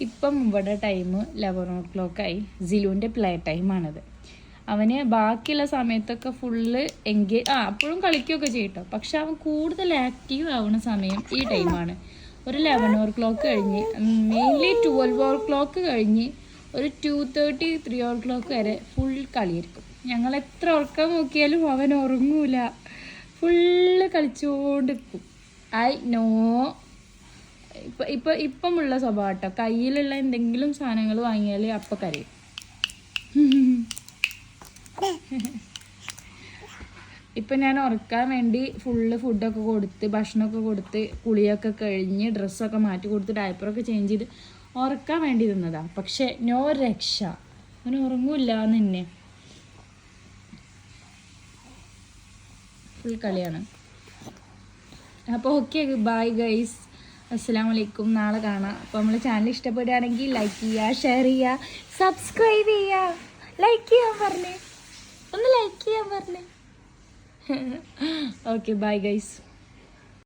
ഇപ്പം ഇവിടെ ടൈം 11 ആയി. സിലുവിൻ്റെ പ്ലേ ടൈമാണിത്. അവന് ബാക്കിയുള്ള സമയത്തൊക്കെ ഫുള്ള് അപ്പോഴും കളിക്കുകയൊക്കെ ചെയ്യട്ടോ. പക്ഷെ അവൻ കൂടുതൽ ആക്റ്റീവ് ആവുന്ന സമയം ഈ ടൈമാണ്. ഒരു 11 കഴിഞ്ഞ്, മെയിൻലി 12 കഴിഞ്ഞ് ഒരു 2:30, 3 വരെ ഫുൾ കളിയായിരിക്കും. ഞങ്ങൾ എത്ര ഉറക്കം നോക്കിയാലും അവൻ ഉറങ്ങൂല, ഫുള്ള് കളിച്ചുകൊണ്ടിരിക്കും. I know. ഇപ്പമുള്ള സ്വഭാവം കേട്ടോ. കയ്യിലുള്ള എന്തെങ്കിലും സാധനങ്ങൾ വാങ്ങിയാൽ അപ്പം കരയും. ഇപ്പം ഞാൻ ഉറക്കാൻ വേണ്ടി ഫുള്ള് ഫുഡൊക്കെ കൊടുത്ത്, ഭക്ഷണമൊക്കെ കൊടുത്ത്, കുളിയൊക്കെ കഴിഞ്ഞ്, ഡ്രസ്സൊക്കെ മാറ്റി കൊടുത്ത്, ഡയപ്പറൊക്കെ ചേഞ്ച് ചെയ്ത് ഉറക്കാൻ വേണ്ടി നിന്നതാണ്. പക്ഷെ നോ രക്ഷ, അവന് ഉറങ്ങൂല്ല നിന്നെ. ഫുൾ കളിയാണ്. അപ്പോൾ ഓക്കെ, ബൈ ഗൈസ്, അസ്സലാമു അലൈക്കും. നാളെ കാണാം. അപ്പോൾ നമ്മളെ ചാനൽ ഇഷ്ടപ്പെടുകയാണെങ്കിൽ ലൈക്ക് ചെയ്യുക, ഷെയർ ചെയ്യുക, സബ്സ്ക്രൈബ് ചെയ്യുക. ലൈക്ക് ചെയ്യാൻ പറഞ്ഞേ, ഒന്ന് ലൈക്ക് ചെയ്യാൻ പറഞ്ഞേ. Okay, bye guys.